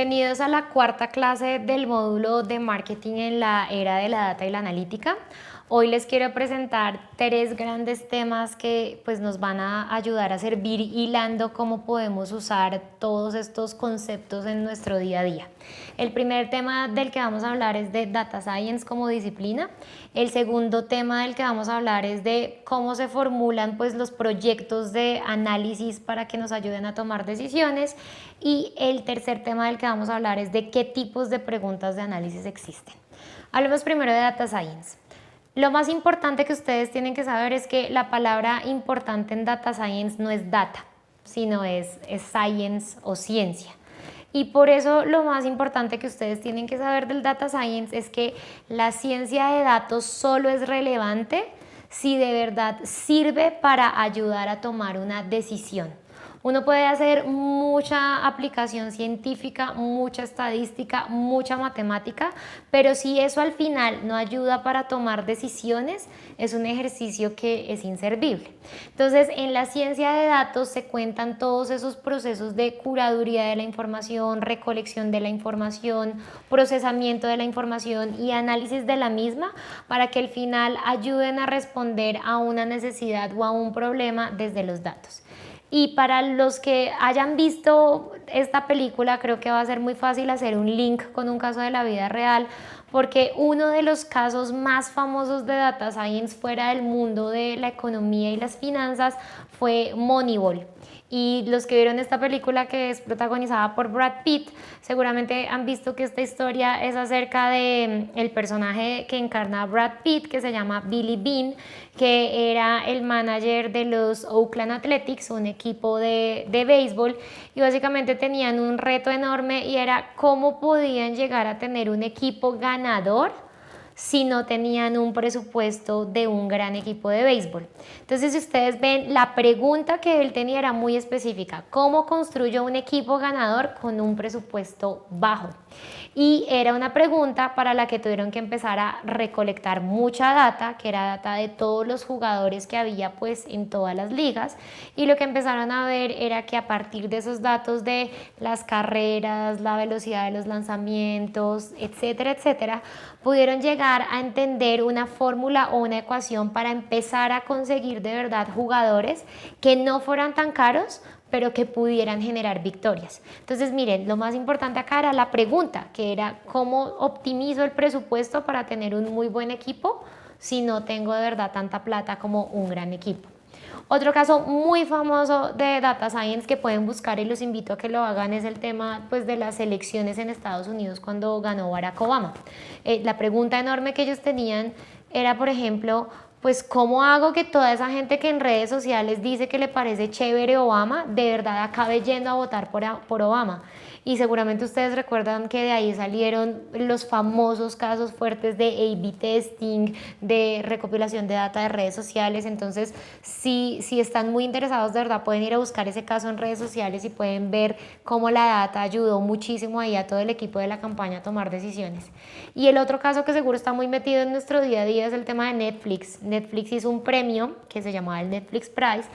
Bienvenidos a la cuarta clase del módulo de marketing en la era de la data y la analítica. Hoy les quiero presentar tres grandes temas que pues, nos van a ayudar a servir hilando cómo podemos usar todos estos conceptos en nuestro día a día. El primer tema del que vamos a hablar es de Data Science como disciplina. El segundo tema del que vamos a hablar es de cómo se formulan pues, los proyectos de análisis para que nos ayuden a tomar decisiones. Y el tercer tema del que vamos a hablar es de qué tipos de preguntas de análisis existen. Hablemos primero de Data Science. Lo más importante que ustedes tienen que saber es que la palabra importante en Data Science no es data, sino es science o ciencia. Y por eso lo más importante que ustedes tienen que saber del Data Science es que la ciencia de datos solo es relevante si de verdad sirve para ayudar a tomar una decisión. Uno puede hacer mucha aplicación científica, mucha estadística, mucha matemática, pero si eso al final no ayuda para tomar decisiones, es un ejercicio que es inservible. Entonces, en la ciencia de datos se cuentan todos esos procesos de curaduría de la información, recolección de la información, procesamiento de la información y análisis de la misma para que al final ayuden a responder a una necesidad o a un problema desde los datos. Y para los que hayan visto esta película, creo que va a ser muy fácil hacer un link con un caso de la vida real, porque uno de los casos más famosos de Data Science fuera del mundo de la economía y las finanzas fue Moneyball. Y los que vieron esta película, que es protagonizada por Brad Pitt, seguramente han visto que esta historia es acerca de el personaje que encarna Brad Pitt, que se llama Billy Beane, que era el manager de los Oakland Athletics, un equipo de béisbol, y básicamente tenían un reto enorme y era cómo podían llegar a tener un equipo ganador si no tenían un presupuesto de un gran equipo de béisbol. Entonces, si ustedes ven, la pregunta que él tenía era muy específica: ¿cómo construyo un equipo ganador con un presupuesto bajo? Y era una pregunta para la que tuvieron que empezar a recolectar mucha data, que era data de todos los jugadores que había pues en todas las ligas, y lo que empezaron a ver era que a partir de esos datos de las carreras, la velocidad de los lanzamientos, etcétera, etcétera, pudieron llegar a entender una fórmula o una ecuación para empezar a conseguir de verdad jugadores que no fueran tan caros, pero que pudieran generar victorias. Entonces, miren, lo más importante acá era la pregunta, que era ¿cómo optimizo el presupuesto para tener un muy buen equipo si no tengo de verdad tanta plata como un gran equipo? Otro caso muy famoso de Data Science que pueden buscar y los invito a que lo hagan es el tema pues, de las elecciones en Estados Unidos cuando ganó Barack Obama. La pregunta enorme que ellos tenían era, por ejemplo, pues ¿cómo hago que toda esa gente que en redes sociales dice que le parece chévere Obama, de verdad acabe yendo a votar por Obama? Y seguramente ustedes recuerdan que de ahí salieron los famosos casos fuertes de A/B testing, de recopilación de data de redes sociales. Entonces, si están muy interesados, de verdad pueden ir a buscar ese caso en redes sociales y pueden ver cómo la data ayudó muchísimo ahí a todo el equipo de la campaña a tomar decisiones. Y el otro caso que seguro está muy metido en nuestro día a día es el tema de Netflix. Netflix hizo un premio que se llamaba el Netflix Prize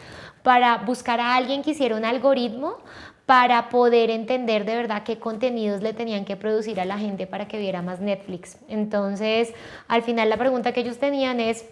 para buscar a alguien que hiciera un algoritmo para poder entender de verdad qué contenidos le tenían que producir a la gente para que viera más Netflix. Entonces, al final la pregunta que ellos tenían es: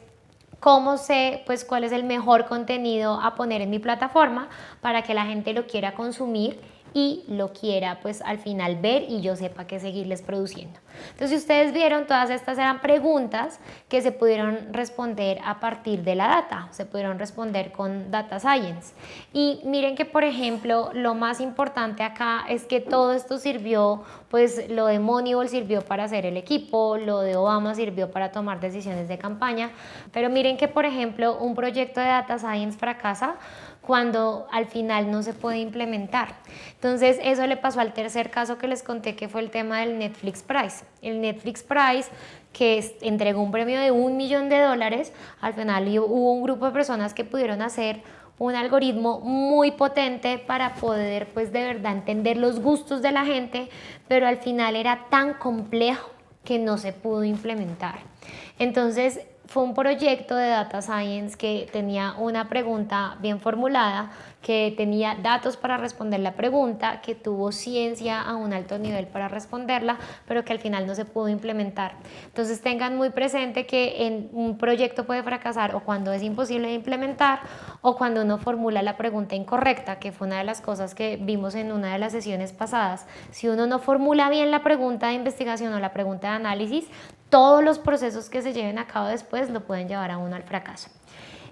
¿cómo sé pues cuál es el mejor contenido a poner en mi plataforma para que la gente lo quiera consumir y lo quiera pues al final ver y yo sepa qué seguirles produciendo? Entonces, si ustedes vieron, todas estas eran preguntas que se pudieron responder a partir de la data, se pudieron responder con Data Science. Y miren que, por ejemplo, lo más importante acá es que todo esto sirvió, pues lo de Moneyball sirvió para hacer el equipo, lo de Obama sirvió para tomar decisiones de campaña, pero miren que, por ejemplo, un proyecto de Data Science fracasa cuando al final no se puede implementar. Entonces, eso le pasó al tercer caso que les conté, que fue el tema del Netflix Prize. El Netflix Prize, que entregó un premio de $1 millón, al final hubo un grupo de personas que pudieron hacer un algoritmo muy potente para poder pues de verdad entender los gustos de la gente, pero al final era tan complejo que no se pudo implementar. Entonces, fue un proyecto de Data Science que tenía una pregunta bien formulada, que tenía datos para responder la pregunta, que tuvo ciencia a un alto nivel para responderla, pero que al final no se pudo implementar. Entonces tengan muy presente que en un proyecto puede fracasar o cuando es imposible de implementar o cuando uno formula la pregunta incorrecta, que fue una de las cosas que vimos en una de las sesiones pasadas. Si uno no formula bien la pregunta de investigación o la pregunta de análisis, todos los procesos que se lleven a cabo después lo pueden llevar a uno al fracaso.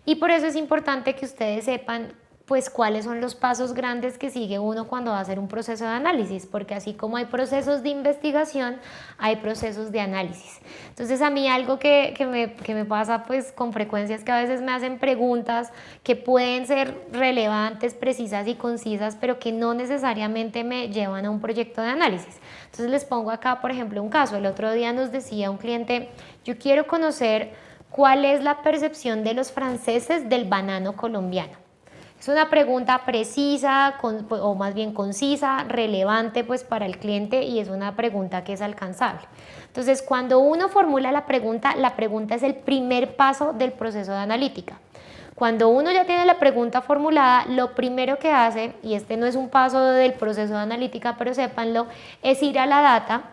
Y por eso es importante que ustedes sepan pues cuáles son los pasos grandes que sigue uno cuando va a hacer un proceso de análisis, porque así como hay procesos de investigación, hay procesos de análisis. Entonces a mí algo que me pasa pues con frecuencia es que a veces me hacen preguntas que pueden ser relevantes, precisas y concisas, pero que no necesariamente me llevan a un proyecto de análisis. Entonces les pongo acá por ejemplo un caso. El otro día nos decía un cliente, yo quiero conocer cuál es la percepción de los franceses del banano colombiano. Es una pregunta precisa o más bien concisa, relevante pues para el cliente y es una pregunta que es alcanzable. Entonces cuando uno formula la pregunta es el primer paso del proceso de analítica. Cuando uno ya tiene la pregunta formulada, lo primero que hace, y este no es un paso del proceso de analítica, pero sépanlo, es ir a la data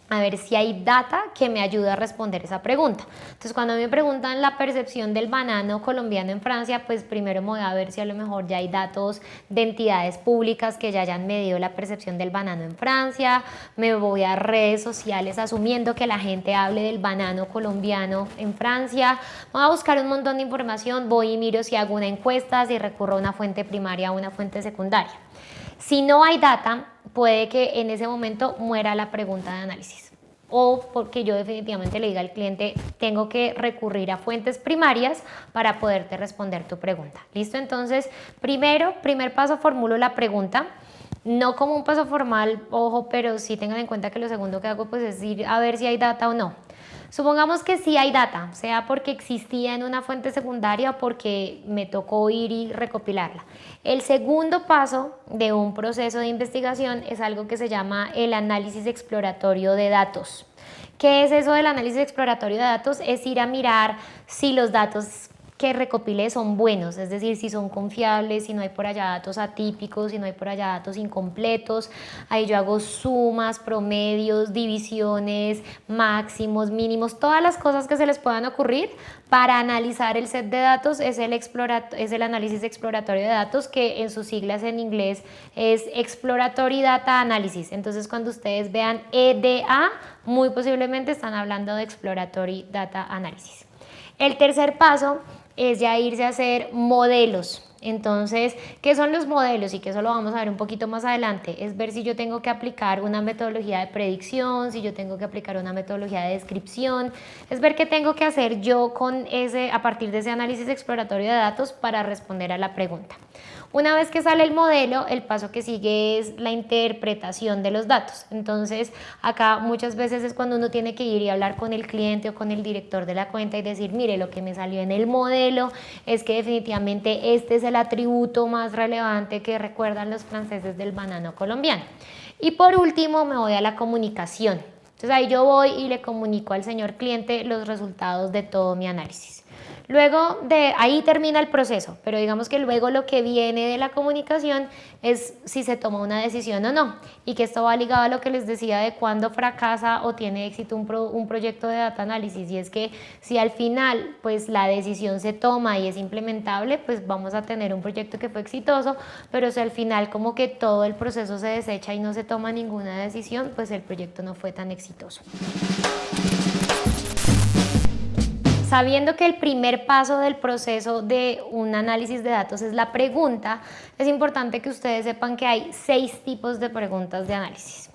a ver si hay data que me ayude a responder esa pregunta. Entonces cuando me preguntan la percepción del banano colombiano en Francia, pues primero me voy a ver si a lo mejor ya hay datos de entidades públicas que ya hayan medido la percepción del banano en Francia, me voy a redes sociales asumiendo que la gente hable del banano colombiano en Francia, voy a buscar un montón de información, voy y miro si hago una encuesta, si recurro a una fuente primaria o una fuente secundaria. Si no hay data, puede que en ese momento muera la pregunta de análisis o porque yo definitivamente le diga al cliente tengo que recurrir a fuentes primarias para poderte responder tu pregunta. ¿Listo? Entonces, primer paso, formulo la pregunta. No como un paso formal, ojo, pero sí tengan en cuenta que lo segundo que hago pues es ir a ver si hay data o no. Supongamos que sí hay data, sea porque existía en una fuente secundaria o porque me tocó ir y recopilarla. El segundo paso de un proceso de investigación es algo que se llama el análisis exploratorio de datos. ¿Qué es eso del análisis exploratorio de datos? Es ir a mirar si los datos que recopile son buenos, es decir, si son confiables, si no hay por allá datos atípicos, si no hay por allá datos incompletos. Ahí yo hago sumas, promedios, divisiones, máximos, mínimos, todas las cosas que se les puedan ocurrir para analizar el set de datos. Es el análisis exploratorio de datos, que en sus siglas en inglés es Exploratory Data Analysis. Entonces cuando ustedes vean EDA, muy posiblemente están hablando de Exploratory Data Analysis. El tercer paso es ya irse a hacer modelos. Entonces, ¿qué son los modelos? Y que eso lo vamos a ver un poquito más adelante. Es ver si yo tengo que aplicar una metodología de predicción, si yo tengo que aplicar una metodología de descripción. Es ver qué tengo que hacer yo a partir de ese análisis exploratorio de datos para responder a la pregunta. Una vez que sale el modelo, el paso que sigue es la interpretación de los datos. Entonces, acá muchas veces es cuando uno tiene que ir y hablar con el cliente o con el director de la cuenta y decir, mire, lo que me salió en el modelo es que definitivamente este es el atributo más relevante que recuerdan los franceses del banano colombiano. Y por último, me voy a la comunicación. Entonces, ahí yo voy y le comunico al señor cliente los resultados de todo mi análisis. Luego de ahí termina el proceso, pero digamos que luego lo que viene de la comunicación es si se toma una decisión o no, y que esto va ligado a lo que les decía de cuándo fracasa o tiene éxito un proyecto de data análisis, y es que si al final pues la decisión se toma y es implementable, pues vamos a tener un proyecto que fue exitoso, pero si al final como que todo el proceso se desecha y no se toma ninguna decisión, pues el proyecto no fue tan exitoso. Sabiendo que el primer paso del proceso de un análisis de datos es la pregunta, es importante que ustedes sepan que hay 6 tipos de preguntas de análisis.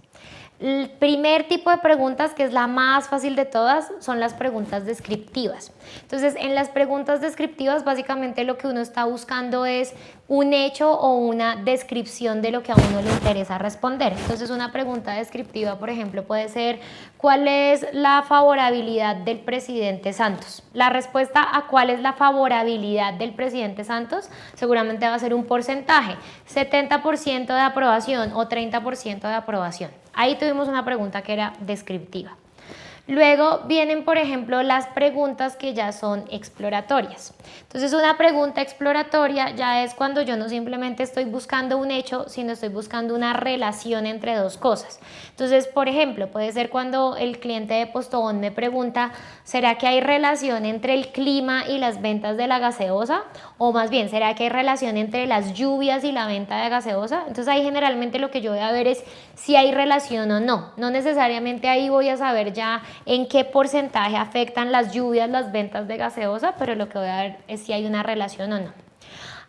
El primer tipo de preguntas, que es la más fácil de todas, son las preguntas descriptivas. Entonces, en las preguntas descriptivas, básicamente lo que uno está buscando es un hecho o una descripción de lo que a uno le interesa responder. Entonces, una pregunta descriptiva, por ejemplo, puede ser ¿cuál es la favorabilidad del presidente Santos? La respuesta a cuál es la favorabilidad del presidente Santos seguramente va a ser un porcentaje, 70% de aprobación o 30% de aprobación. Ahí tuvimos una pregunta que era descriptiva. Luego vienen, por ejemplo, las preguntas que ya son exploratorias. Entonces, una pregunta exploratoria ya es cuando yo no simplemente estoy buscando un hecho, sino estoy buscando una relación entre dos cosas. Entonces, por ejemplo, puede ser cuando el cliente de Postobón me pregunta, ¿será que hay relación entre el clima y las ventas de la gaseosa? O más bien, ¿será que hay relación entre las lluvias y la venta de gaseosa? Entonces, ahí generalmente lo que yo voy a ver es si hay relación o no. No necesariamente ahí voy a saber ya en qué porcentaje afectan las lluvias las ventas de gaseosa, pero lo que voy a ver es si hay una relación o no.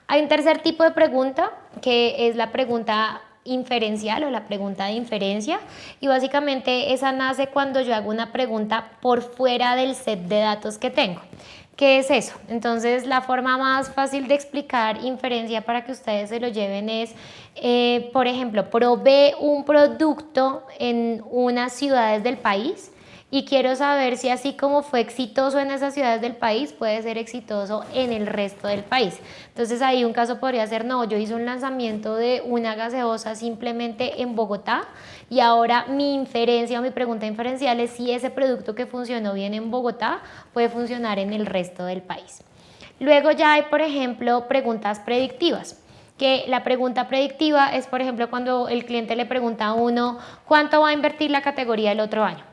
Hay un tercer tipo de pregunta que es la pregunta inferencial o la pregunta de inferencia, y básicamente esa nace cuando yo hago una pregunta por fuera del set de datos que tengo. ¿Qué es eso? Entonces, la forma más fácil de explicar inferencia para que ustedes se lo lleven es, por ejemplo, probé un producto en unas ciudades del país y quiero saber si así como fue exitoso en esas ciudades del país, puede ser exitoso en el resto del país. Entonces ahí un caso podría ser, no, yo hice un lanzamiento de una gaseosa simplemente en Bogotá y ahora mi inferencia o mi pregunta inferencial es si ese producto que funcionó bien en Bogotá puede funcionar en el resto del país. Luego ya hay, por ejemplo, preguntas predictivas, que la pregunta predictiva es, por ejemplo, cuando el cliente le pregunta a uno, ¿cuánto va a invertir la categoría el otro año?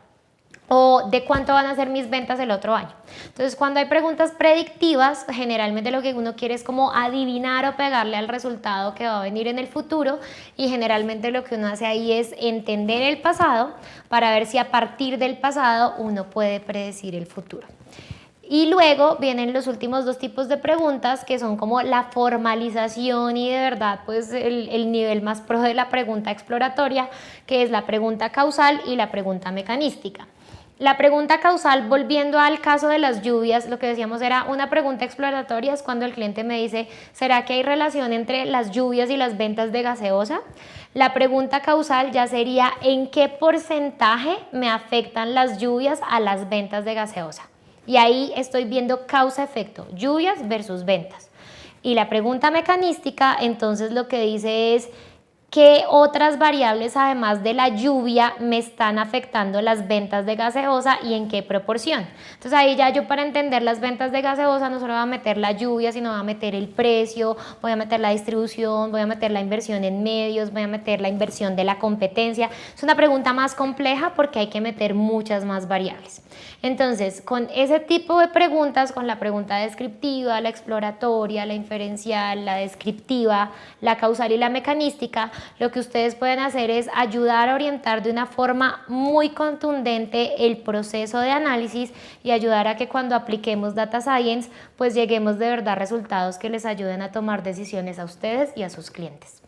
O de cuánto van a ser mis ventas el otro año. Entonces, cuando hay preguntas predictivas, generalmente lo que uno quiere es como adivinar o pegarle al resultado que va a venir en el futuro, y generalmente lo que uno hace ahí es entender el pasado para ver si a partir del pasado uno puede predecir el futuro. Y luego vienen los últimos dos tipos de preguntas, que son como la formalización y de verdad pues el nivel más pro de la pregunta exploratoria, que es la pregunta causal y la pregunta mecanística. La pregunta causal, volviendo al caso de las lluvias, lo que decíamos era una pregunta exploratoria, es cuando el cliente me dice, ¿será que hay relación entre las lluvias y las ventas de gaseosa? La pregunta causal ya sería, ¿en qué porcentaje me afectan las lluvias a las ventas de gaseosa? Y ahí estoy viendo causa-efecto, lluvias versus ventas. Y la pregunta mecanística, entonces lo que dice es, ¿qué otras variables además de la lluvia me están afectando las ventas de gaseosa y en qué proporción? Entonces ahí ya yo, para entender las ventas de gaseosa, no solo voy a meter la lluvia, sino voy a meter el precio, voy a meter la distribución, voy a meter la inversión en medios, voy a meter la inversión de la competencia. Es una pregunta más compleja porque hay que meter muchas más variables. Entonces, con ese tipo de preguntas, con la pregunta descriptiva, la exploratoria, la inferencial, la descriptiva, la causal y la mecanística, lo que ustedes pueden hacer es ayudar a orientar de una forma muy contundente el proceso de análisis y ayudar a que cuando apliquemos Data Science, pues lleguemos de verdad a resultados que les ayuden a tomar decisiones a ustedes y a sus clientes.